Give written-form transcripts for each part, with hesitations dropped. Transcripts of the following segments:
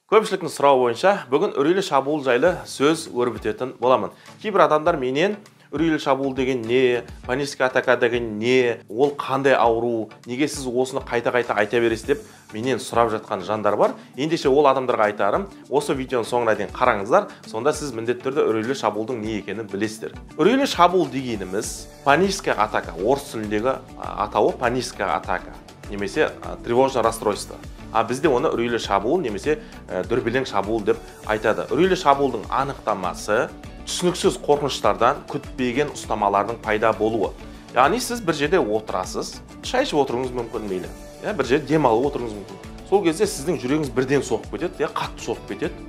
Көпшіліктің сұрауы бойынша бүгін үрейлі шабуыл жайлы сөз өрбітетін боламын. Кейбір адамдар менен үрейлі шабуыл деген не, паническая атака деген не, ол қандай ауру, неге сіз осыны қайта-қайта айта бересіз деп менен сұрап жатқан жандар бар. Ендеше ол адамдарға айтарым, осы видеоның соңына дейін қараңыздар, сонда сіз міндетті түрде үрейлі шабуылдың не екенін білесіздер. Үрейлі шабуыл дегеніміз паническая атака, орыс тіліндегі атауы паническая атака, немесе тревожное расстройство. А бізде оны үрейлі шабуыл немесе дүрбелең шабуыл деп айтады. Үрейлі шабуылдың анықтамасы түсініксіз қорқыныштардан күтпеген ұстамалардың пайда болуы. Яғни сіз бір жерде отырасыз, шай ішіп отыруыңыз мүмкін мейлі, бір жерде демалып отыруыңыз мүмкін. Сол кезде сіздің жүрегіңіз бірден соғып кетеді, қатты соғып кетеді.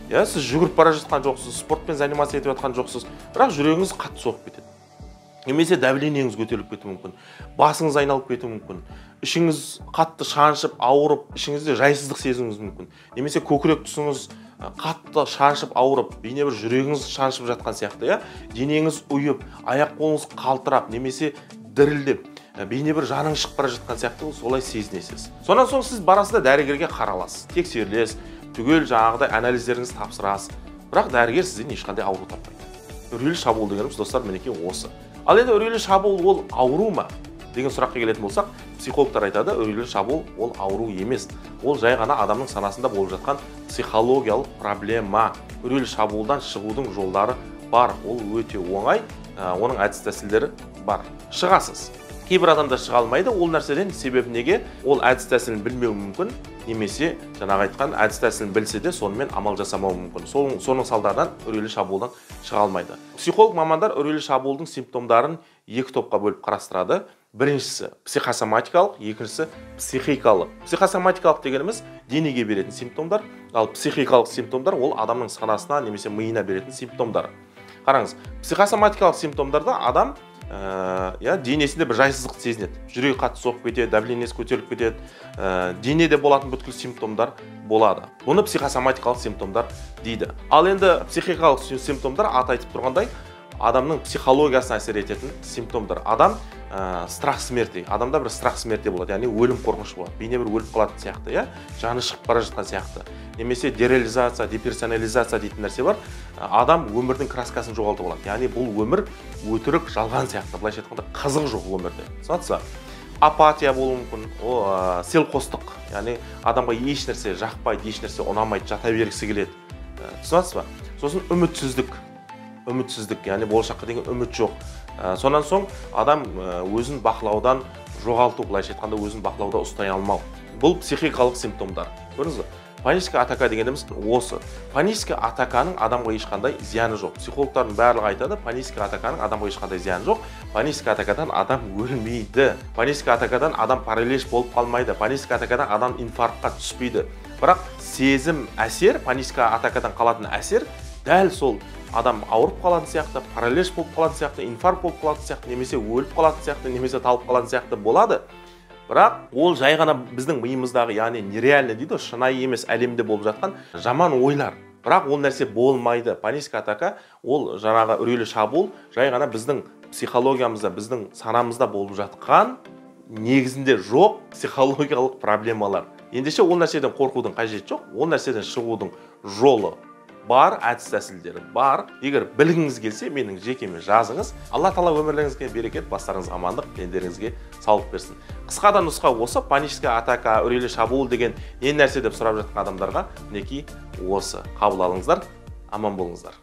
Сіз жүгіріп бара жатқан жоқсыз, спортпен заниматься етіп жатқан жоқсыз, бірақ жүрегіңіз қатты соғып кетеді. Немесе давлениеңіз көтеріліп кетуі мүмкін, басыңыз айналып кетуі мүмкін, ішіңіз қатты шаншып, ауырып, ішіңізде жайсыздық сезуіңіз мүмкін. Немесе көкірек тұсыңыз қатты шаншып, ауырып, бейне бір жүрегіңіз шаншып жатқан сияқты, денеңіз ұйып, аяқ қолыңыз қалтырап, немесе дірілдеп, бейне бір жаның шығып бара жатқан сияқты, солай сезінесіз. Сонан соң сіз барасыз да дәрігерге қараласыз, тексерілесіз, түгел жаңағыдай анализдеріңізді тапсырасыз. Бірақ дәрігер сізден ешқандай ауру таппайды. Үрейлі шабуыл дегеніміз, достар, мінекей осы. Ал енді үрейлі шабуыл ол ауру ма деген сұраққа келетін болсақ, психологтар айтады, үрейлі шабуыл ол ауру емес. Ол жай ғана адамның санасында болып жатқан психологиялық проблема. Үрейлі шабуылдан шығудың жолдары бар. Ол өте оңай, оның әдіс тәсілдері бар. Шығасыз. Кейбір адамдар шыға алмайды, ол нәрседен себебі неге? Ол әдіс тәсілін білмеуі мүмкін, немесе жаңағы айтқан әдіс тәсілін білсе де сонымен амал жасамауы мүмкін. Соның салдарынан үрейлі шабуылдан шыға алмайды. Психолог мамандар үрейлі шабуылдың симптомдарын екі топқа бөліп қарастырады. Біріншісі психосоматикалық, екіншісі психикалық. Психосоматикалық дегеніміз денеге беретін симптомдар, ал психикалық симптомдар ол адамның санасына немесе миына беретін симптомдар. Қараңыз, психосоматикалық симптомдарда адам денесінде бір жайсыздық сезінеді. Жүрегі қатты соғып кетеді, давлениесі көтеріліп кетеді, денеде болатын бүткіл симптомдар болады. Бұны психосоматикалық симптомдар дейді. Ал енді психикалық симптомдар аты айтып тұрғандай, адамның психологиясына әсер ететін симптомдар. Адам страх смерти, адамда бір страх смерти болады, яғни өлім қорқынышы болады. Бейне бір өліп қалатын сияқты, жаны шығып бара жатқан сияқты. Немесе дереализация, деперсонализация дейтін нәрсе бар. Адам өмірдің краскасын жоғалтып алады. Яғни бұл өмір өтірік, жалған сияқты. Былайша айтқанда қызық жоқ өмірде. Түсінсіз? Апатия болуы мүмкін, селқостық. Яғни адамға еш нәрсе жақпайды, еш нәрсе ұнамайды, жата бергісі келеді. Түсінсіз ба? Сосын үмітсіздік, яғни болашаққа деген үміт жоқ. Сонан соң адам өзін бақылаудан жоғалту, былайша айтқанда өзін бақылауда ұстай алмау. Бұл психикалық симптомдар. Көрдіңіз бе? Паническая атака дегеніміз осы. Паническая атаканың адамға ешқандай зияны жоқ. Психологтардың барлығы айтады, паническая атаканың адамға ешқандай зияны жоқ. Паническая атакадан адам өлмейді. Паническая атакадан адам паралич болып қалмайды. Паническая атакадан адам инфарктқа түспейді. Бірақ сезім әсер, паническая атакадан қалатын әсер дәл сол адам ауырып қалатын сияқты, паралич болып қалатын сияқты, инфаркт болып қалатын сияқты, немесе өліп қалатын сияқты, немесе талып қалатын сияқты болады. Бірақ ол жай ғана біздің миымыздағы, яғни нереально дейді, шынайы емес әлемде болып жатқан жаман ойлар. Бірақ ол нәрсе болмайды. Паническая атака ол жаңағы үрейлі шабуыл жай ғана біздің психологиямызда, біздің санамызда болып жатқан негізінде жоқ психологиялық проблемалар. Ендеше ол нәрседен қорқудың қажеті жоқ, ол нәрседен шығудың жолы бар, әдіс тәсілдері бар. Егер білгіңіз келсе, менің жекеме жазыңыз. Алла Тағала өмірлеріңізге берекет, бастарыңызға амандық, пендеріңізге саулық берсін. Қысқадан нұсқа осы, паническая атака, үрейлі шабуыл деген не нәрсе деп сұрап жатқан адамдарға мінекей осы. Қабыл алыңыздар, аман болыңыздар.